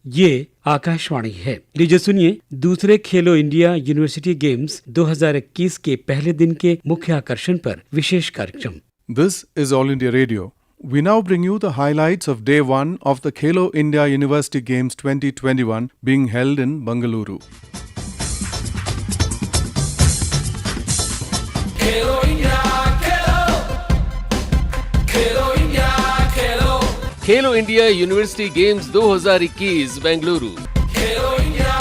ये आकाशवाणी है। लीजिए सुनिए दूसरे खेलो इंडिया यूनिवर्सिटी गेम्स 2021 के पहले दिन के मुख्य आकर्षण पर विशेष कार्यक्रम। This is All India Radio. We now bring you the highlights of Day 1 of the Khelo India University Games 2021 being held in Bengaluru. Khelo India, Khelo India, Khelo India university games 2021 Bengaluru. Khelo India,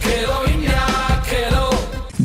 Khelo India.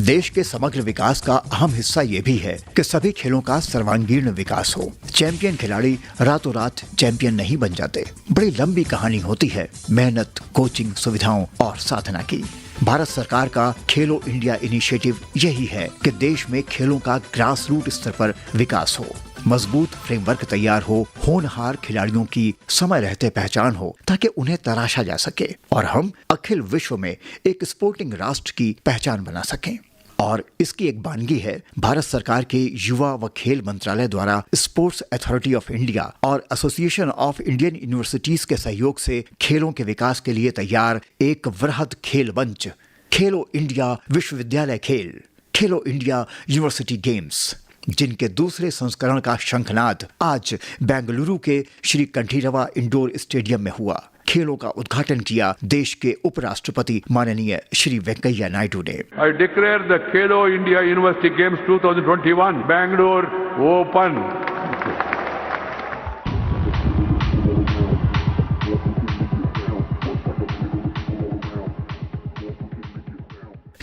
देश के समग्र विकास का अहम हिस्सा ये भी है कि सभी खेलों का सर्वांगीण विकास हो। चैंपियन खिलाड़ी रातों रात चैंपियन नहीं बन जाते। बड़ी लंबी कहानी होती है मेहनत, कोचिंग, सुविधाओं और साधना की। भारत सरकार का खेलो इंडिया इनिशिएटिव यही है कि देश में खेलों का ग्रास रूट स्तर पर विकास हो, मजबूत फ्रेमवर्क तैयार हो, होनहार खिलाड़ियों की समय रहते पहचान हो ताकि उन्हें तराशा जा सके और हम अखिल विश्व में एक स्पोर्टिंग राष्ट्र की पहचान बना सकें। और इसकी एक बानगी है भारत सरकार के युवा व खेल मंत्रालय द्वारा स्पोर्ट्स अथॉरिटी ऑफ इंडिया और एसोसिएशन ऑफ इंडियन यूनिवर्सिटीज के सहयोग से खेलों के विकास के लिए तैयार एक वृहद खेल मंच, खेलो इंडिया विश्वविद्यालय खेल, खेलो इंडिया यूनिवर्सिटी गेम्स, जिनके दूसरे संस्करण का शंखनाद आज बेंगलुरु के श्री कंठीरवा इंडोर स्टेडियम में हुआ। खेलों का उद्घाटन किया देश के उपराष्ट्रपति माननीय श्री वेंकैया नायडू ने। I declare the Khelo India University Games 2021 Bangalore open.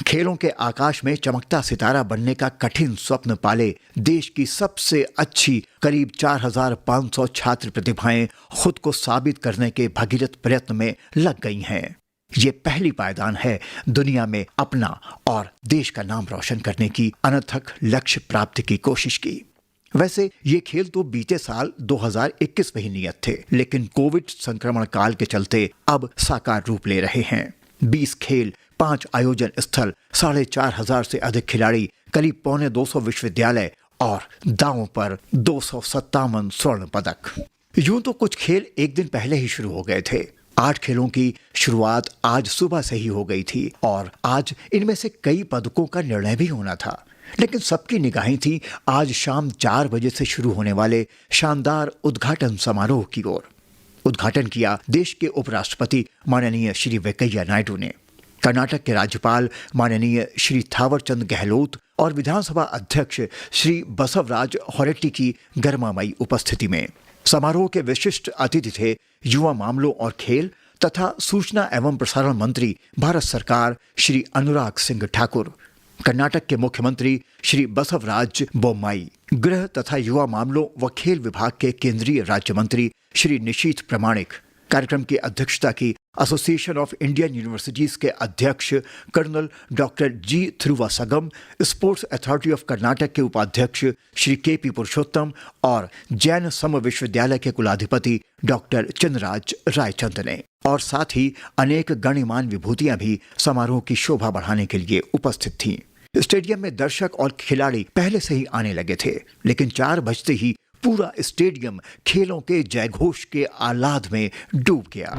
खेलों के आकाश में चमकता सितारा बनने का कठिन स्वप्न पाले देश की सबसे अच्छी करीब 4,500 छात्र प्रतिभाएं खुद को साबित करने के भगीरथ प्रयत्न में लग गई हैं। ये पहली पायदान है दुनिया में अपना और देश का नाम रोशन करने की अनथक लक्ष्य प्राप्ति की कोशिश की। वैसे ये खेल तो बीते साल 2021 में ही नियत थे, लेकिन कोविड संक्रमण काल के चलते अब साकार रूप ले रहे हैं। 20 खेल, 5 आयोजन स्थल, 4,500 से अधिक खिलाड़ी, करीब 250 विश्वविद्यालय और दांव पर 257 स्वर्ण पदक। यूं तो कुछ खेल एक दिन पहले ही शुरू हो गए थे। 8 खेलों की शुरुआत आज सुबह से ही हो गई थी और आज इनमें से कई पदकों का निर्णय भी होना था, लेकिन सबकी निगाहें थी आज शाम 4 बजे से शुरू होने वाले शानदार उद्घाटन समारोह की ओर। उद्घाटन किया देश के उपराष्ट्रपति माननीय श्री वेंकैया नायडू ने। कर्नाटक के राज्यपाल माननीय श्री थावरचंद गहलोत और विधानसभा अध्यक्ष श्री बसवराज होरेट्टी की गर्मामयी उपस्थिति में। समारोह के विशिष्ट अतिथि थे युवा मामलों और खेल तथा सूचना एवं प्रसारण मंत्री भारत सरकार श्री अनुराग सिंह ठाकुर, कर्नाटक के मुख्यमंत्री श्री बसवराज बोम्माई, गृह तथा युवा मामलों व खेल विभाग के केंद्रीय राज्य मंत्री श्री निशीथ प्रमाणिक। कार्यक्रम की अध्यक्षता की एसोसिएशन ऑफ इंडियन यूनिवर्सिटीज के अध्यक्ष colonel doctor G Thiruvasagam, sports authority of Karnataka के उपाध्यक्ष श्री के.पी. पुरुषोत्तम और जैन सम विश्वविद्यालय के कुलाधिपति डॉक्टर चंद्रराज रायचंद ने। और साथ ही अनेक गण्यमान्य विभूतियां भी समारोह की शोभा बढ़ाने के लिए उपस्थित थीं। स्टेडियम में दर्शक और खिलाड़ी पहले से ही आने लगे थे, लेकिन 4 बजते ही पूरा स्टेडियम खेलों के जयघोष के आह्लाद में डूब गया।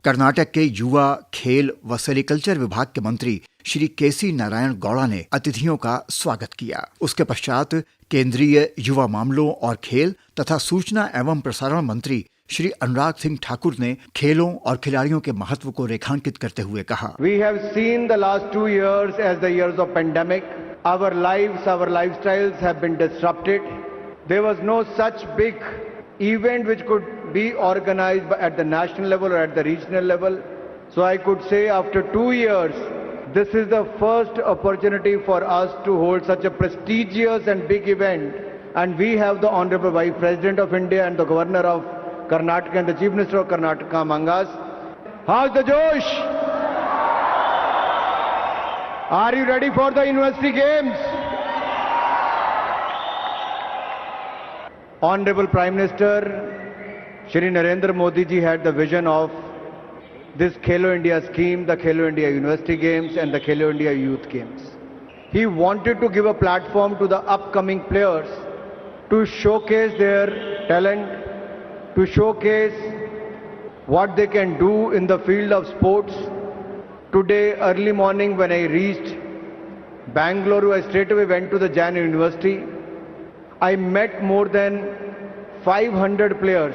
कर्नाटक के युवा, खेल व सेरिकल्चर विभाग के मंत्री श्री के.सी. नारायण गौड़ा ने अतिथियों का स्वागत किया। उसके पश्चात केंद्रीय युवा मामलों और खेल तथा सूचना एवं प्रसारण मंत्री श्री अनुराग सिंह ठाकुर ने खेलों और खिलाड़ियों के महत्व को रेखांकित करते हुए कहा, We have seen the last 2 years as the years of pandemic. Our lives, our lifestyles have been disrupted. There was no such big event which could be organized at the national level or at the regional level. So I could say after 2 years, this is the first opportunity for us to hold such a prestigious and big event. And we have the Honorable Vice President of India and the Governor of Karnataka and the Chief Minister of Karnataka among us. How's the Josh? Are you ready for the University Games? Honorable Prime Minister Shri Narendra Modi ji had the vision of this Khelo India scheme, the Khelo India University Games and the Khelo India Youth Games. He wanted to give a platform to the upcoming players to showcase their talent, to showcase what they can do in the field of sports. Today, early morning when I reached Bangalore, I straight away went to the Jain University. I met more than 500 players.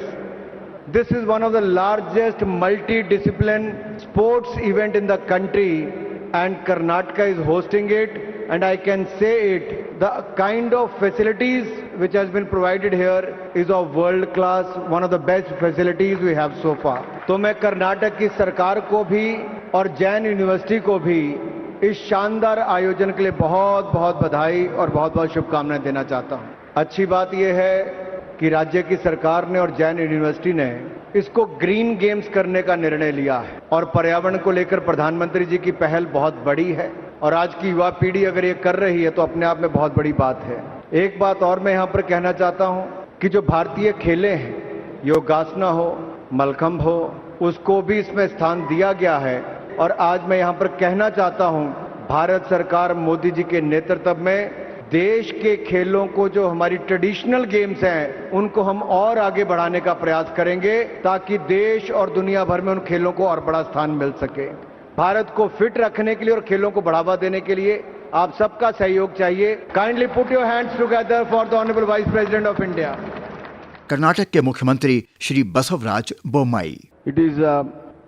This is one of the largest multi-discipline sports event in the country, and Karnataka is hosting it. And I can say it, the kind of facilities which has been provided here is of world class, one of the best facilities we have so far. तो मैं कर्नाटक की सरकार को भी और Jain university को भी इस शानदार आयोजन के लिए बहुत बहुत बधाई और बहुत बहुत शुभकामनाएं देना चाहता हूं। अच्छी बात यह है कि राज्य की सरकार ने और जैन यूनिवर्सिटी ने इसको ग्रीन गेम्स करने का निर्णय लिया है और पर्यावरण को लेकर प्रधानमंत्री जी की पहल बहुत बड़ी है और आज की युवा पीढ़ी अगर ये कर रही है तो अपने आप में बहुत बड़ी बात है। एक बात और मैं यहाँ पर कहना चाहता हूँ कि जो भारतीय खेलें हैं, योगासना हो, मलखंभ हो, उसको भी इसमें स्थान दिया गया है और आज मैं यहाँ पर कहना चाहता हूँ भारत सरकार मोदी जी के नेतृत्व में देश के खेलों को जो हमारी ट्रेडिशनल गेम्स हैं उनको हम और आगे बढ़ाने का प्रयास करेंगे ताकि देश और दुनिया भर में उन खेलों को और बड़ा स्थान मिल सके। भारत को फिट रखने के लिए और खेलों को बढ़ावा देने के लिए आप सबका सहयोग चाहिए। Kindly put your hands together for the honourable vice president of India. Karnataka के मुख्यमंत्री Shri Basavaraj Bommai. It is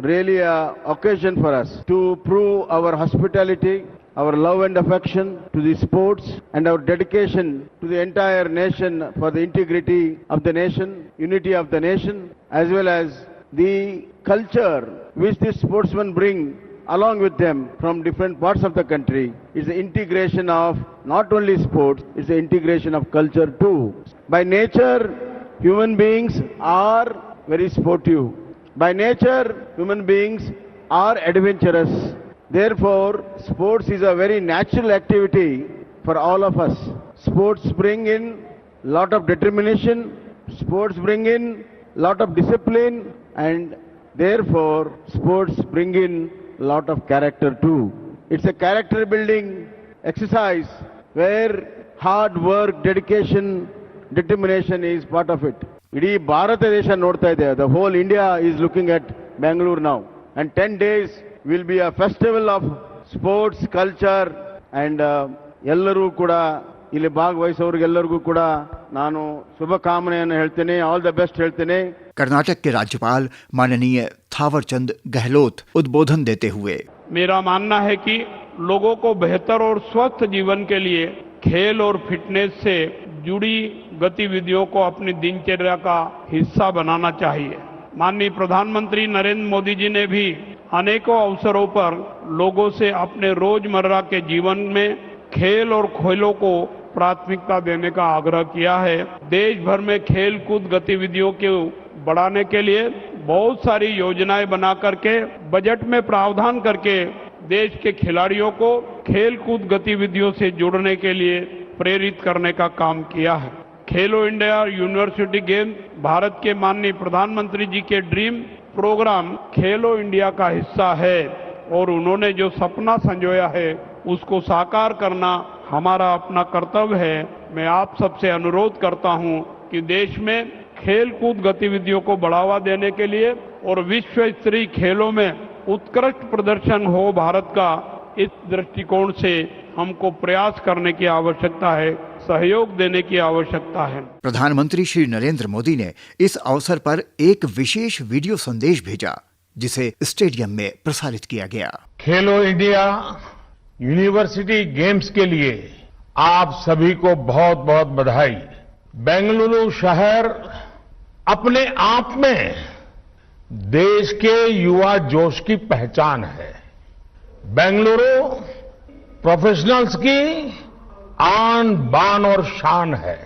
really an occasion for us to prove our hospitality, our love and affection to the sports and our dedication to the entire nation for the integrity of the nation, unity of the nation, as well as the culture which the sportsmen bring along with them from different parts of the country. It's the integration of not only sports, it's the integration of culture too. By nature, human beings are very sportive. By nature, human beings are adventurous. Therefore, sports is a very natural activity for all of us. Sports bring in lot of determination, sports bring in lot of discipline, and therefore, sports bring in lot of character too. It's a character building exercise where hard work, dedication, determination is part of it. ಇಡೀ ಭಾರತ ದೇಶ ನೋಡ್ತಾ ಇದೆ. The whole India is looking at Bangalore now. And 10 days will be a festival of sports, culture, and ಎಲ್ಲರೂ ಕೂಡ ಇಲ್ಲಿ ಭಾಗವಹಿಸೋರಿಗೆಲ್ಲರಿಗೂ ಕೂಡ ನಾನು ಶುಭಕಾಮನೆಯನ್ನು ಹೇಳ್ತೇನೆ, ಆಲ್ ದ ಬೆಸ್ಟ್ ಹೇಳ್ತೇನೆ। कर्नाटक के राज्यपाल माननीय थावरचंद गहलोत उद्बोधन देते हुए मेरा मानना है कि लोगों को बेहतर और स्वस्थ जीवन के लिए खेल और फिटनेस से जुड़ी गतिविधियों को अपनी दिनचर्या का हिस्सा बनाना चाहिए। माननीय प्रधानमंत्री नरेंद्र मोदी जी ने भी अनेकों अवसरों पर लोगों से अपने रोजमर्रा के जीवन में खेल और खेलों को प्राथमिकता देने का आग्रह किया है। देश भर में खेल कूद गतिविधियों को बढ़ाने के लिए बहुत सारी योजनाएं बना करके बजट में प्रावधान करके देश के खिलाड़ियों को खेल कूद गतिविधियों से जुड़ने के लिए प्रेरित करने का काम किया है। खेलो इंडिया यूनिवर्सिटी गेम भारत के माननीय प्रधानमंत्री जी के ड्रीम प्रोग्राम खेलो इंडिया का हिस्सा है और उन्होंने जो सपना संजोया है उसको साकार करना हमारा अपना कर्तव्य है। मैं आप सबसे अनुरोध करता हूं कि देश में खेल कूद गतिविधियों को बढ़ावा देने के लिए और विश्व स्तरीय खेलों में उत्कृष्ट प्रदर्शन हो भारत का, इस दृष्टिकोण से हमको प्रयास करने की आवश्यकता है, सहयोग देने की आवश्यकता है। प्रधानमंत्री श्री नरेंद्र मोदी ने इस अवसर पर एक विशेष वीडियो संदेश भेजा जिसे स्टेडियम में प्रसारित किया गया। खेलो इंडिया यूनिवर्सिटी गेम्स के लिए आप सभी को बहुत बहुत बधाई। बेंगलुरु शहर अपने आप में देश के युवा जोश की पहचान है। बेंगलुरु प्रोफेशनल्स की आन बान और शान है।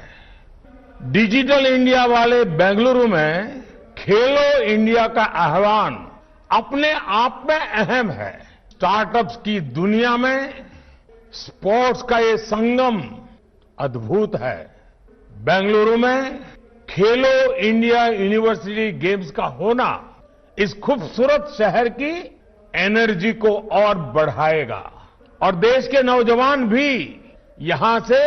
डिजिटल इंडिया वाले बेंगलुरु में खेलो इंडिया का आह्वान अपने आप में अहम है। स्टार्टअप्स की दुनिया में स्पोर्ट्स का ये संगम अद्भुत है। बेंगलुरु में खेलो इंडिया यूनिवर्सिटी गेम्स का होना इस खूबसूरत शहर की एनर्जी को और बढ़ाएगा और देश के नौजवान भी यहां से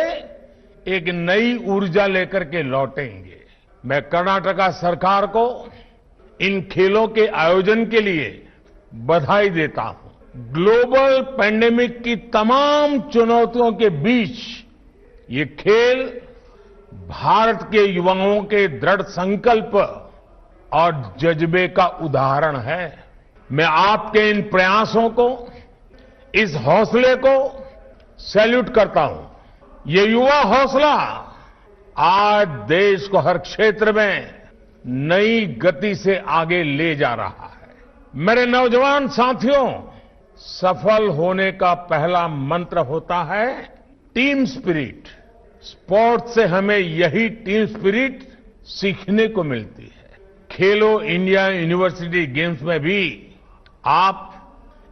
एक नई ऊर्जा लेकर के लौटेंगे। मैं कर्नाटका सरकार को इन खेलों के आयोजन के लिए बधाई देता हूं। ग्लोबल पैंडेमिक की तमाम चुनौतियों के बीच ये खेल भारत के युवाओं के दृढ़ संकल्प और जज्बे का उदाहरण है। मैं आपके इन प्रयासों को, इस हौसले को सैल्यूट करता हूं। ये युवा हौसला आज देश को हर क्षेत्र में नई गति से आगे ले जा रहा है। मेरे नौजवान साथियों, सफल होने का पहला मंत्र होता है टीम स्पिरिट। स्पोर्ट्स से हमें यही टीम स्पिरिट सीखने को मिलती है। खेलो इंडिया यूनिवर्सिटी गेम्स में भी आप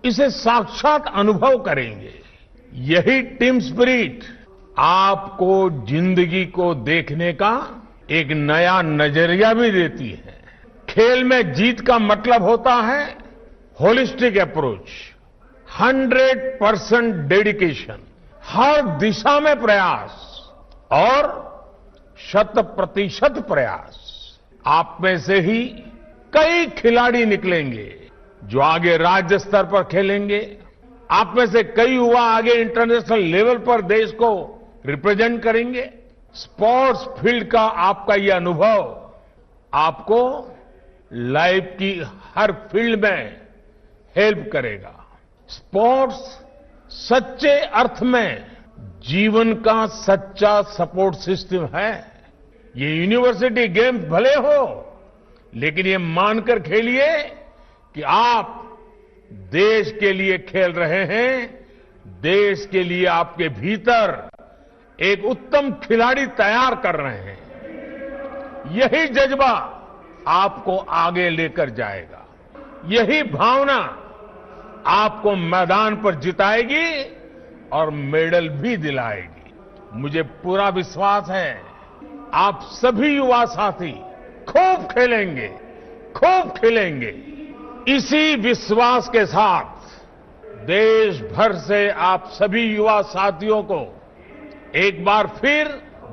इसे साक्षात अनुभव करेंगे। यही टीम स्पिरिट आपको जिंदगी को देखने का एक नया नजरिया भी देती है। खेल में जीत का मतलब होता है होलिस्टिक अप्रोच, 100% डेडिकेशन, हर दिशा में प्रयास और 100% प्रयास। आप में से ही कई खिलाड़ी निकलेंगे जो आगे राज्य स्तर पर खेलेंगे। आप में से कई युवा आगे इंटरनेशनल लेवल पर देश को रिप्रेजेंट करेंगे। स्पोर्ट्स फील्ड का आपका यह अनुभव आपको लाइफ की हर फील्ड में हेल्प करेगा। स्पोर्ट्स सच्चे अर्थ में जीवन का सच्चा सपोर्ट सिस्टम है। ये यूनिवर्सिटी गेम्स भले हो, लेकिन ये मानकर खेलिए कि आप देश के लिए खेल रहे हैं। देश के लिए आपके भीतर एक उत्तम खिलाड़ी तैयार कर रहे हैं। यही जज्बा आपको आगे लेकर जाएगा। यही भावना आपको मैदान पर जिताएगी और मेडल भी दिलाएगी। मुझे पूरा विश्वास है आप सभी युवा साथी खूब खेलेंगे, खूब खेलेंगे। इसी विश्वास के साथ देश भर से आप सभी युवा साथियों को एक बार फिर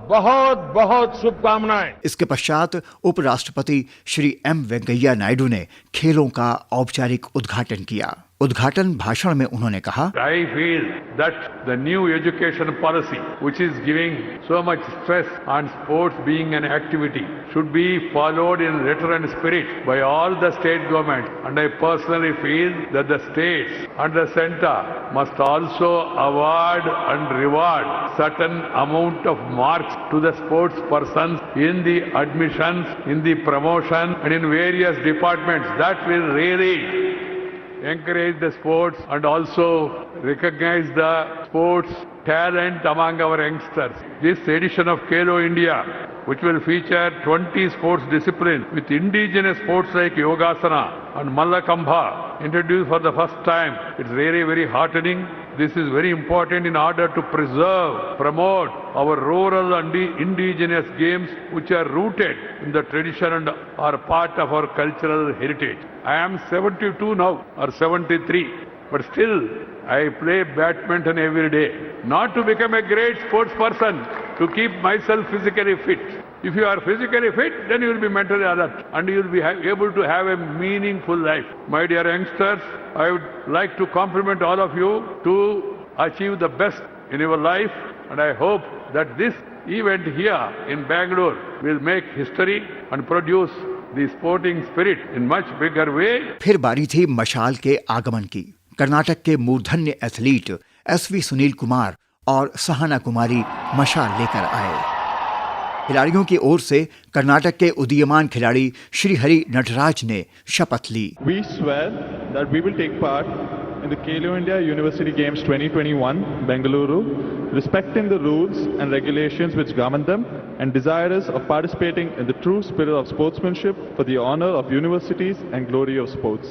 बहुत बहुत शुभकामनाएं। इसके पश्चात उपराष्ट्रपति श्री एम वेंकैया नायडू ने खेलों का औपचारिक उद्घाटन किया। उद्घाटन भाषण में उन्होंने कहा, I feel that the new education policy, which is giving so much stress on sports being an activity, should be followed in letter and spirit by all the state governments. And I personally feel that the states and the center must also award and reward certain amount of marks to the sports persons in the admissions, in the promotion, and in various departments. That will really encourage the sports and also recognize the sports talent among our youngsters. This edition of Khelo India, which will feature 20 sports disciplines with indigenous sports like Yogasana and Mallakambha introduced for the first time. It's really very heartening. This is very important in order to preserve, promote our rural and indigenous games which are rooted in the tradition and are part of our cultural heritage. I am 72 now or 73, but still I play badminton every day. Not to become a great sports person, to keep myself physically fit. If you are physically fit, then you will be mentally alert and you will be able to have a meaningful life. My dear youngsters, I would like to compliment all of you to achieve the best in your life, and I hope that this event here in Bangalore will make history and produce the sporting spirit in much bigger way. फिर बारी थी मशाल के आगमन की। कर्नाटक के मूर्धन्य athlete SV Sunil Kumar और सहाना कुमारी मशाल लेकर आए। खिलाड़ियों की ओर से कर्नाटक के उदीयमान खिलाड़ी श्री हरि नटराज ने शपथ ली। We swear that we will take part in the Khelo India University Games 2021 Bengaluru, respecting the rules and regulations which govern them and desirous of participating in the true spirit of sportsmanship for the honor of universities and glory of sports.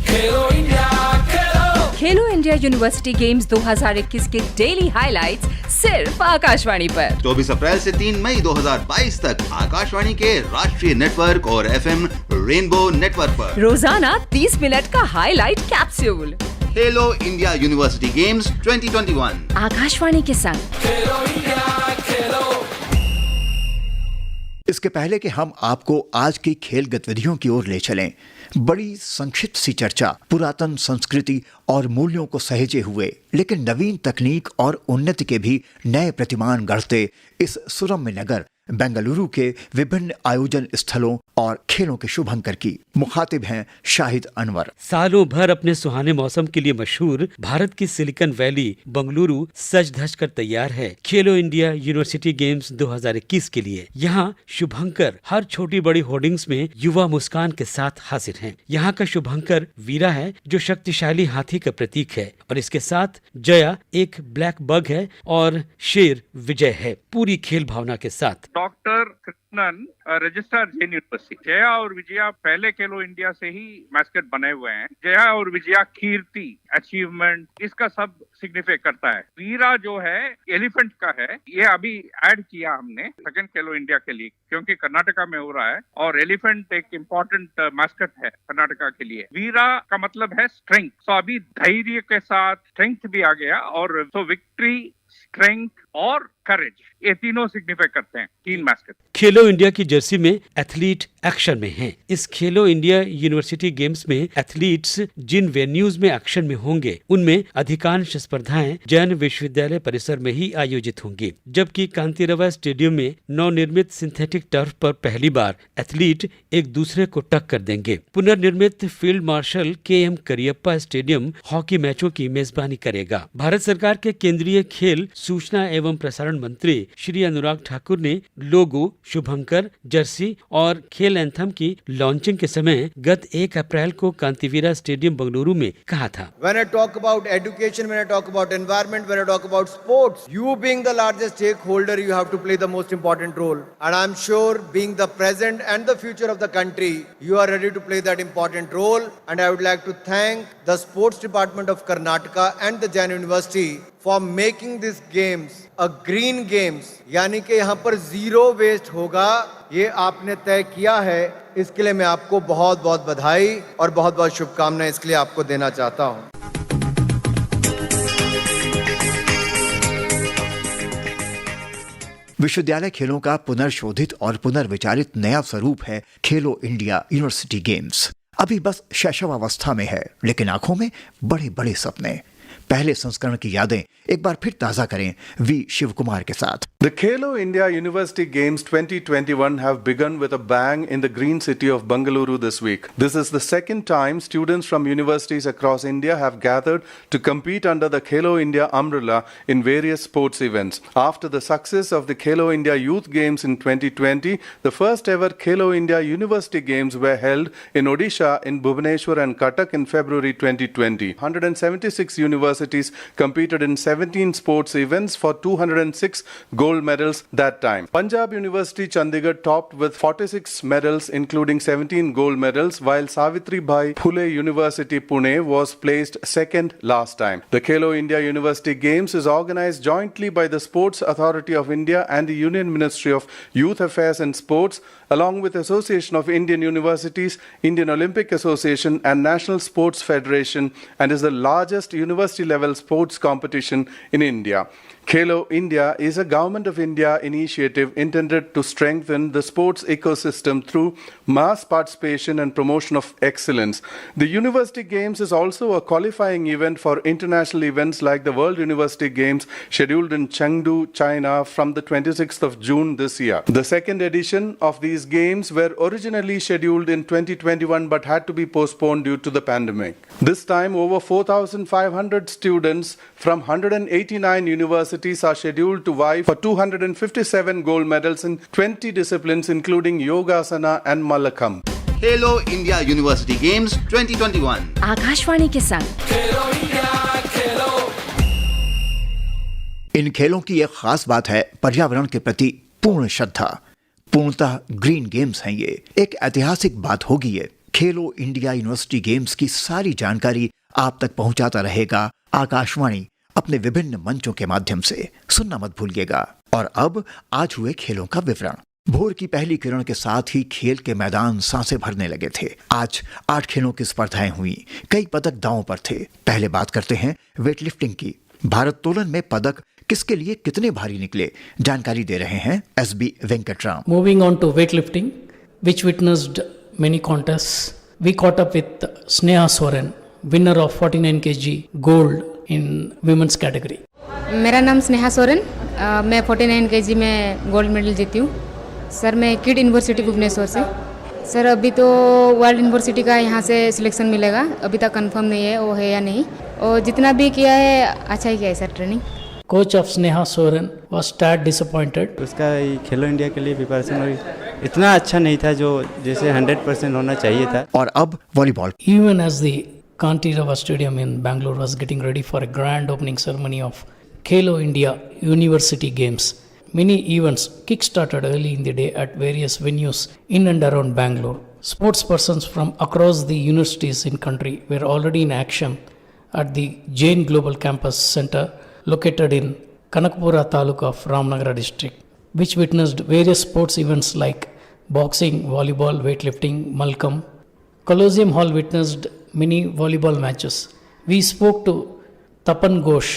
Khelo India, Khelo. Khelo India university games 2021 के daily highlights सिर्फ आकाशवाणी पर। 24 अप्रैल से 3 मई 2022 तक आकाशवाणी के राष्ट्रीय network और FM rainbow network पर रोजाना 30 मिनट का हाइलाइट कैप्सूल। खेलो इंडिया यूनिवर्सिटी गेम्स 2021 आकाशवाणी के संग। खेलो इंडिया खेलो। इसके पहले कि हम आपको आज की खेल गतिविधियों की ओर ले चलें, बड़ी संक्षिप्त सी चर्चा पुरातन संस्कृति और मूल्यों को सहेजे हुए लेकिन नवीन तकनीक और उन्नति के भी नए प्रतिमान गढ़ते इस सुरम्य नगर बेंगलुरु के विभिन्न आयोजन स्थलों और खेलों के शुभंकर की। मुखातिब हैं शाहिद अनवर। सालों भर अपने सुहाने मौसम के लिए मशहूर भारत की सिलिकॉन वैली बेंगलुरु सज धज कर तैयार है खेलो इंडिया यूनिवर्सिटी गेम्स 2021 के लिए। यहाँ शुभंकर हर छोटी बड़ी होर्डिंग्स में युवा मुस्कान के साथ हाजिर हैं। यहाँ का शुभंकर वीरा है जो शक्तिशाली हाथी का प्रतीक है और इसके साथ जया एक ब्लैक बग है और शेर विजय है, पूरी खेल भावना के साथ। Doctor Krishnan registrar Jain university. Jaya और विजया पहले खेलो इंडिया से ही मैस्कट बने हुए हैं। जया और विजया कीर्ति, अचीवमेंट, इसका सब सिग्निफाई करता है। वीरा जो है एलिफेंट का है, ये अभी ऐड किया हमने सेकंड खेलो इंडिया के लिए क्योंकि कर्नाटका में हो रहा है और एलिफेंट एक इम्पोर्टेंट मैस्कट है कर्नाटका के लिए। वीरा का मतलब है स्ट्रेंथ, तो अभी धैर्य के साथ स्ट्रेंथ भी आ गया और तो विक्ट्री, स्ट्रेंथ और करेज, ये तीनों सिग्निफाई करते हैं तीन मैस्कट। खेलो इंडिया की जर्सी में एथलीट एक्शन में हैं। इस खेलो इंडिया यूनिवर्सिटी गेम्स में एथलीट्स जिन वेन्यूज में एक्शन में होंगे उनमें अधिकांश स्पर्धाएं जैन विश्वविद्यालय परिसर में ही आयोजित होंगी, जबकि कांतिरवा स्टेडियम में नवनिर्मित सिंथेटिक टर्फ पर पहली बार एथलीट एक दूसरे को टक्कर देंगे। पुनर्निर्मित field marshal KM Cariappa stadium hockey मैचों की मेजबानी करेगा। भारत सरकार के केंद्रीय खेल, सूचना एवं प्रसारण मंत्री श्री अनुराग ठाकुर ने लोगो, शुभंकर, जर्सी और खेल एंथम की लॉन्चिंग के समय गत 1 अप्रैल को कांतिवीरा स्टेडियम बेंगलुरु में कहा था। When I talk about education, when I talk about environment, when I talk about sports, you being the largest stakeholder, you have to play the most important role. And I'm sure being the present and the future of the country, you are ready to play that important role. And I would like to thank the sports department of Karnataka and the Jain University for making these games a green games, यानी कि यहाँ पर zero waste होगा, ये आपने तय किया है। इसके लिए मैं आपको बहुत बहुत बधाई और बहुत बहुत शुभकामनाएं इसके लिए आपको देना चाहता हूँ। विश्वविद्यालय खेलों का पुनर्शोधित और पुनर्विचारित नया स्वरूप है खेलो इंडिया यूनिवर्सिटी गेम्स। अभी बस शैशवावस्था में है लेकिन आंखों में बड़े बड़े सपने। पहले संस्करण की यादें एक बार फिर ताजा करें वी शिव कुमार के साथ। The Khelo India University Games 2021 have begun with a bang in the green city of Bengaluru this week. This is the second time students from universities across India have gathered to compete under the Khelo India umbrella in various sports events. After the success of the Khelo India Youth Games in 2020, the first ever Khelo India University Games were held in Odisha in Bhubaneswar and Cuttack in February 2020. 176 universities competed in 17 sports events for 206 gold medals that time. Punjab University Chandigarh topped with 46 medals including 17 gold medals, while Savitribai Phule University Pune was placed second last time. The Khelo India University Games is organized jointly by the Sports Authority of India and the Union Ministry of Youth Affairs and Sports, along with Association of Indian Universities, Indian Olympic Association and National Sports Federation, and is the largest university level sports competition in India. Khelo India is a Government of India initiative intended to strengthen the sports ecosystem through mass participation and promotion of excellence. The University Games is also a qualifying event for international events like the World University Games scheduled in Chengdu, China from the 26th of June this year. The second edition of these games were originally scheduled in 2021 but had to be postponed due to the pandemic. This time over 4,500 students from 189 universities are scheduled to vie for 257 gold medals in 20 disciplines including Yogasana and Malakhamb. Khelo India University Games 2021 Akashvani के संग। खेलो India खेलो। इन खेलों की एक खास बात है पर्यावरण के प्रति पूर्ण श्रद्धा। पूर्णतः ग्रीन गेम्स हैं ये। एक ऐतिहासिक बात होगी ये। खेलो इंडिया यूनिवर्सिटी गेम्स की सारी जानकारी आप तक पहुंचाता रहेगा आकाशवाणी अपने विभिन्न मंचों के माध्यम से। सुनना मत भूलिएगा। और अब आज हुए खेलों का विवरण। भोर की पहली किरण के साथ ही खेल के मैदान सांसें भरने लगे थे। आज 8 खेलों की स्पर्धाएं हुई, कई पदक दांव पर थे। पहले बात करते हैं वेट लिफ्टिंग की। भारोत्तोलन में पदक किसके लिए कितने भारी निकले, जानकारी दे रहे हैं SB Venkataram. Moving on to weight lifting which witnessed many contests, we caught up with Sneha Soren, winner of 49 kg gold in women's category. मेरा नाम स्नेहा सोरेन, मैं 49 kg में गोल्ड मेडल जीती हूँ। सर मैं किड यूनिवर्सिटी भुवनेश्वर से। सर अभी तो वर्ल्ड यूनिवर्सिटी का यहाँ से सिलेक्शन मिलेगा, अभी तक कंफर्म नहीं है वो है या नहीं। और जितना भी किया है अच्छा ही किया है sir training. Coach of Sneha Soren was tad disappointed. उसका खेलो इंडिया के लिए प्रिपरेशन इतना अच्छा नहीं था जो जैसे 100% होना चाहिए था। और अब volleyball. Even as the Kantirava Stadium in Bangalore was getting ready for a grand opening ceremony of Khelo India University Games, many events kick-started early in the day at various venues in and around Bangalore. Sports persons from across the universities in country were already in action at the Jain Global Campus Center located in Kanakpura Taluk of Ramnagara district, which witnessed various sports events like boxing, volleyball, weightlifting, Malkam. Colosseum Hall witnessed many volleyball matches. We spoke to Tapan Ghosh,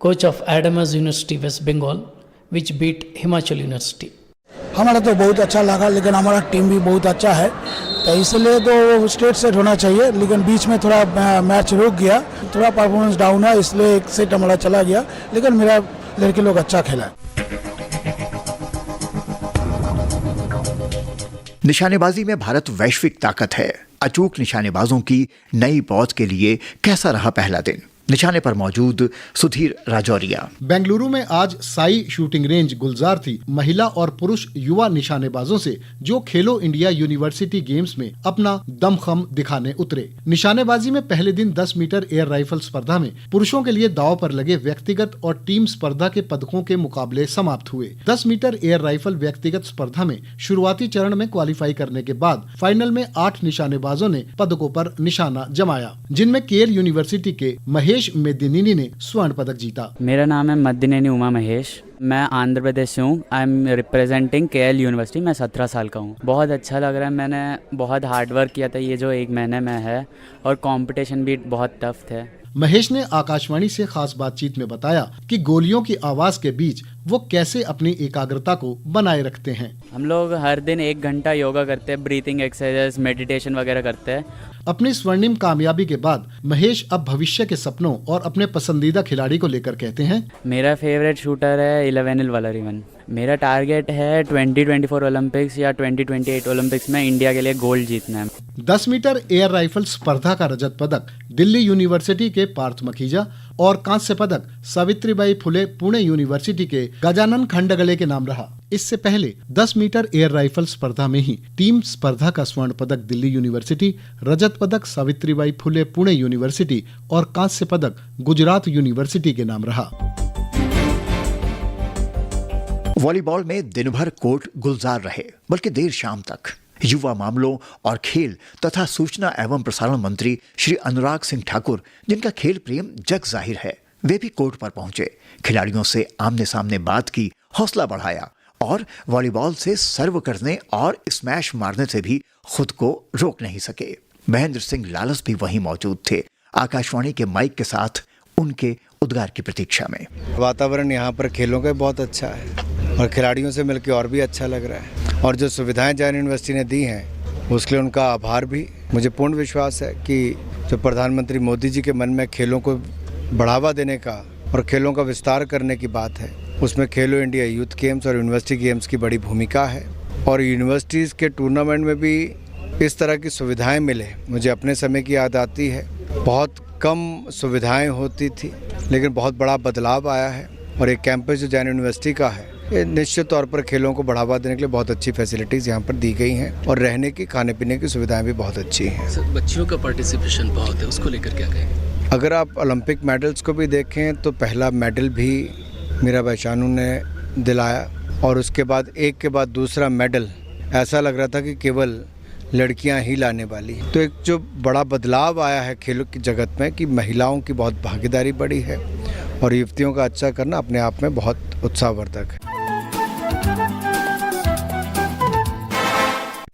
coach of Adamas University, West Bengal, which beat Himachal University. हमारा तो बहुत अच्छा लगा, लेकिन हमारा team भी बहुत अच्छा है, तो इसलिए तो स्टेट सेट होना चाहिए। लेकिन बीच में थोड़ा मैच रुक गया, थोड़ा परफॉर्मेंस डाउन है, इसलिए एक सेट हमारा चला गया। लेकिन मेरा लड़के लोग अच्छा खेला। निशानेबाजी में भारत वैश्विक ताकत है। अचूक निशानेबाजों की नई पौध के लिए कैसा रहा पहला दिन? निशाने पर मौजूद सुधीर राजौरिया। बेंगलुरु में आज साई शूटिंग रेंज गुलजार थी महिला और पुरुष युवा निशानेबाजों से, जो खेलो इंडिया यूनिवर्सिटी गेम्स में अपना दमखम दिखाने उतरे। निशानेबाजी में पहले दिन 10 मीटर एयर राइफल स्पर्धा में पुरुषों के लिए दांव पर लगे व्यक्तिगत और टीम स्पर्धा के पदकों के मुकाबले समाप्त हुए। 10 मीटर एयर राइफल व्यक्तिगत स्पर्धा में शुरुआती चरण में क्वालिफाई करने के बाद फाइनल में 8 निशानेबाजों ने पदकों पर निशाना जमाया, जिनमें केएल यूनिवर्सिटी के महेश मेदिनीनी ने स्वर्ण पदक जीता। मेरा नाम है मद्दिनेनी उमा महेश, मैं आंध्र प्रदेश से हूँ। I am representing KL university. मैं 17 साल का हूँ। बहुत अच्छा लग रहा है। मैंने बहुत हार्ड वर्क किया था ये जो 1 महीने में है, और कंपटीशन भी बहुत टफ थे। महेश ने आकाशवाणी से खास बातचीत में बताया कि गोलियों की आवाज के बीच वो कैसे अपनी एकाग्रता को बनाए रखते हैं। हम लोग हर दिन 1 घंटा योगा करते हैं, ब्रीथिंग एक्सरसाइज, मेडिटेशन वगैरह करते हैं। अपनी स्वर्णिम कामयाबी के बाद महेश अब भविष्य के सपनों और अपने पसंदीदा खिलाड़ी को लेकर कहते हैं, मेरा फेवरेट शूटर है 11 वलरिवन। मेरा टारगेट है 2024 ओलंपिक्स या 2028 ओलंपिक्स में इंडिया के लिए गोल्ड जीतना है। 10 मीटर एयर राइफल स्पर्धा का रजत पदक दिल्ली यूनिवर्सिटी के पार्थ मखीजा और कांस्य पदक सावित्रीबाई फुले पुणे यूनिवर्सिटी के गजानन खंडगले के नाम रहा। इससे पहले 10 मीटर एयर राइफल स्पर्धा में ही टीम स्पर्धा का स्वर्ण पदक दिल्ली यूनिवर्सिटी, रजत पदक सावित्रीबाई फुले पुणे यूनिवर्सिटी और कांस्य पदक गुजरात यूनिवर्सिटी के नाम रहा। वॉलीबॉल में दिन भर कोर्ट गुलजार रहे, बल्कि देर शाम तक। युवा मामलों और खेल तथा सूचना एवं प्रसारण मंत्री श्री अनुराग सिंह ठाकुर, जिनका खेल प्रेम जग जाहिर है, वे भी कोर्ट पर पहुंचे। खिलाड़ियों से आमने सामने बात की, हौसला बढ़ाया और वॉलीबॉल से सर्व करने और स्मैश मारने से भी खुद को रोक नहीं सके। महेंद्र सिंह लालस भी वहीं मौजूद थे, आकाशवाणी के माइक के साथ उनके उद्गार की प्रतीक्षा में। वातावरण यहाँ पर खेलों का बहुत अच्छा है और खिलाड़ियों से मिलकर और भी अच्छा लग रहा है, और जो सुविधाएं जैन यूनिवर्सिटी ने दी हैं उसके लिए उनका आभार भी। मुझे पूर्ण विश्वास है कि जो प्रधानमंत्री मोदी जी के मन में खेलों को बढ़ावा देने का और खेलों का विस्तार करने की बात है, उसमें खेलो इंडिया यूथ गेम्स और यूनिवर्सिटी गेम्स की बड़ी भूमिका है। और यूनिवर्सिटीज़ के टूर्नामेंट में भी इस तरह की सुविधाएं मिले, मुझे अपने समय की याद आती है। बहुत कम सुविधाएं होती थी, लेकिन बहुत बड़ा बदलाव आया है। और एक कैंपस जो जैन यूनिवर्सिटी का है, ये निश्चित तौर पर खेलों को बढ़ावा देने के लिए बहुत अच्छी फैसिलिटीज़ यहाँ पर दी गई हैं, और रहने की, खाने पीने की सुविधाएं भी बहुत अच्छी हैं। सर, बच्चियों का पार्टिसिपेशन बहुत है, उसको लेकर क्या कहेंगे? अगर आप ओलंपिक मेडल्स को भी देखें तो पहला मेडल भी मीराबाई चानू ने दिलाया, और उसके बाद एक के बाद दूसरा मेडल ऐसा लग रहा था कि केवल लड़कियां ही लाने वाली हैं। तो एक जो बड़ा बदलाव आया है खेलों की जगत में कि महिलाओं की बहुत भागीदारी बढ़ी है और युवतियों का अच्छा करना अपने आप में बहुत उत्साहवर्धक है।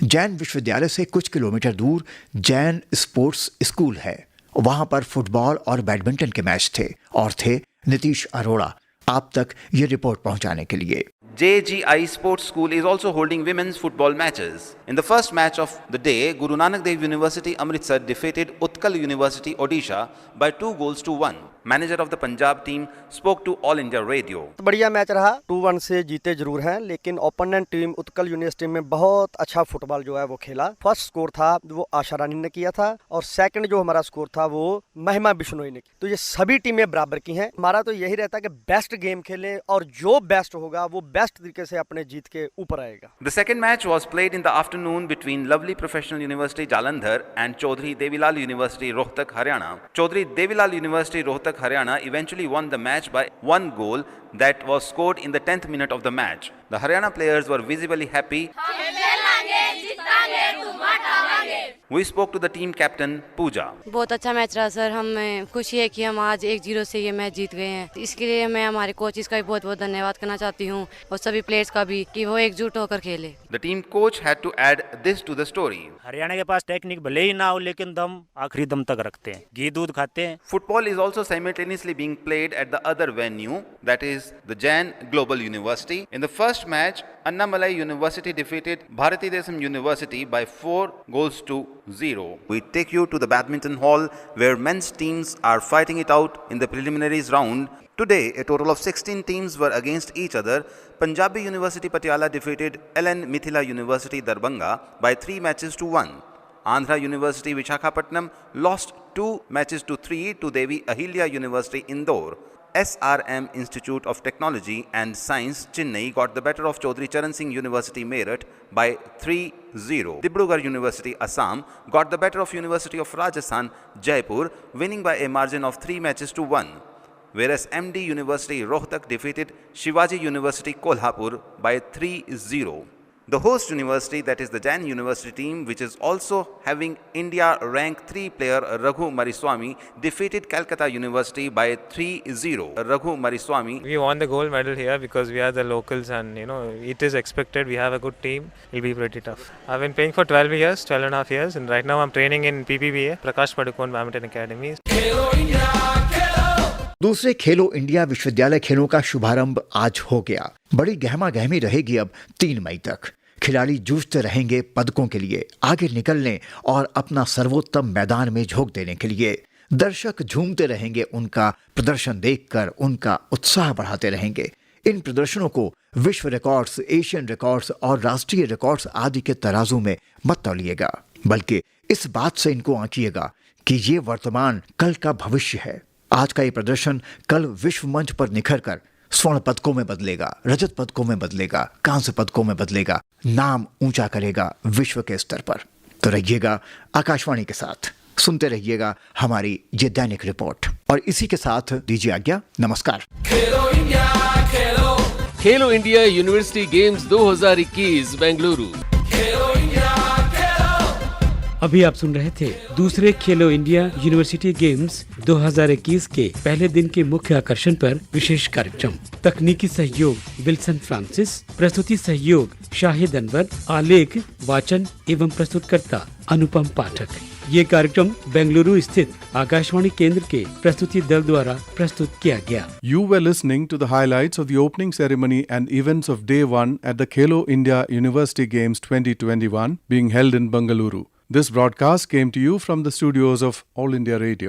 जैन विश्वविद्यालय से कुछ किलोमीटर दूर जैन स्पोर्ट्स स्कूल है। वहां पर फुटबॉल और बैडमिंटन के मैच थे और थे नीतीश अरोड़ा आप तक ये रिपोर्ट पहुंचाने के लिए। JGI Sports School is also holding women's football matches. In the first match of the day, Guru Nanak Dev University Amritsar defeated Utkal University Odisha by 2-1. Manager of the Punjab team spoke to All India Radio. बढ़िया match रहा, 2-1 से जीते जरूर हैं, लेकिन opponent team Utkal university में बहुत अच्छा फुटबॉल जो है वो खेला। फर्स्ट स्कोर था वो आशा रानी ने किया था और सेकंड जो हमारा स्कोर था वो महिमा बिश्नोई ने। तो ये सभी टीमें बराबर की हैं। हमारा तो यही रहता है कि बेस्ट गेम खेलें और जो बेस्ट होगा वो बेस्ट तरीके से अपने जीत के ऊपर आएगा। The second match was played in the afternoon between Lovely Professional University Jalandhar and Chaudhry Devilal University Rohtak Haryana. Chaudhry Devilal University Rohtak Haryana eventually won the match by 1 goal that was scored in the 10th minute of the match. The Haryana players were visibly happy. We spoke to the team captain Pooja. बहुत अच्छा match रहा sir, हमें खुशी है कि हम आज 1-0 से ये मैच जीत गए हैं। इसके लिए मैं हमारे कोचेस का भी बहुत बहुत धन्यवाद करना चाहती हूँ और सभी प्लेयर्स का भी कि वो एकजुट होकर खेले। The team coach had to add this to the story. Haryana के पास टेक्निक भले ही ना हो लेकिन दम आखिरी दम तक रखते हैं, घी दूध खाते हैं। Football is also simultaneously being played at the other venue, that is the Jain Global University. In the first match, Annamalai University defeated Bharati Desam University by 4-0. We take you to the badminton hall where men's teams are fighting it out in the preliminaries round. Today, a total of 16 teams were against each other. Punjabi University Patiala defeated LN Mithila University Darbhanga by 3-1. Andhra University Visakhapatnam lost 2-3 to Devi Ahilya University Indore. SRM Institute of Technology and Science Chennai got the better of Chaudhry Charan Singh University Meerut by 3-0. Dibrugarh University Assam got the better of University of Rajasthan Jaipur, winning by a margin of 3-1. Whereas MD University Rohtak defeated Shivaji University Kolhapur by 3-0. The host university, that is the Jain University team, which is also having India rank 3 player Raghu Mariswamy, defeated Calcutta University by 3-0. Raghu Mariswamy. We won the gold medal here because we are the locals and it is expected. We have a good team. It will be pretty tough. I've been playing for 12 and a half years and right now I'm training in PPBA, Prakash Padukone Badminton Academy. दूसरे खेलो India विश्वविद्यालय खेलों का शुभारंभ आज हो गया। बड़ी गहमा गहमी रहेगी अब 3 मई तक। खिलाड़ी जूझते रहेंगे पदकों के लिए, आगे निकलने और अपना सर्वोत्तम मैदान में झोंक देने के लिए। दर्शक झूमते रहेंगे, उनका प्रदर्शन देखकर उनका उत्साह बढ़ाते रहेंगे। इन प्रदर्शनों को विश्व रिकॉर्ड्स, एशियन रिकॉर्ड्स और राष्ट्रीय रिकॉर्ड्स आदि के तराजू में मत तौलिएगा, बल्कि इस बात से इनको आंकिएगा कि ये वर्तमान कल का भविष्य है। आज का ये प्रदर्शन कल विश्व मंच पर निखर कर स्वर्ण पदकों में बदलेगा, रजत पदकों में बदलेगा, कांस्य पदकों में बदलेगा, नाम ऊंचा करेगा विश्व के स्तर पर। तो रहिएगा आकाशवाणी के साथ, सुनते रहिएगा हमारी ये दैनिक रिपोर्ट और इसी के साथ दीजिए आज्ञा। नमस्कार। खेलो इंडिया यूनिवर्सिटी गेम्स 2021 बेंगलुरु। अभी आप सुन रहे थे दूसरे खेलो इंडिया यूनिवर्सिटी गेम्स 2021 के पहले दिन के मुख्य आकर्षण पर विशेष कार्यक्रम। तकनीकी सहयोग विल्सन फ्रांसिस, प्रस्तुति सहयोग शाहिद अनवर, आलेख वाचन एवं प्रस्तुतकर्ता अनुपम पाठक। ये कार्यक्रम बेंगलुरु स्थित आकाशवाणी केंद्र के प्रस्तुति दल द्वारा प्रस्तुत किया गया। You were listening to the highlights of the opening ceremony and events of Day 1 at the Khelo India University Games 2021 being held in Bengaluru. This broadcast came to you from the studios of All India Radio.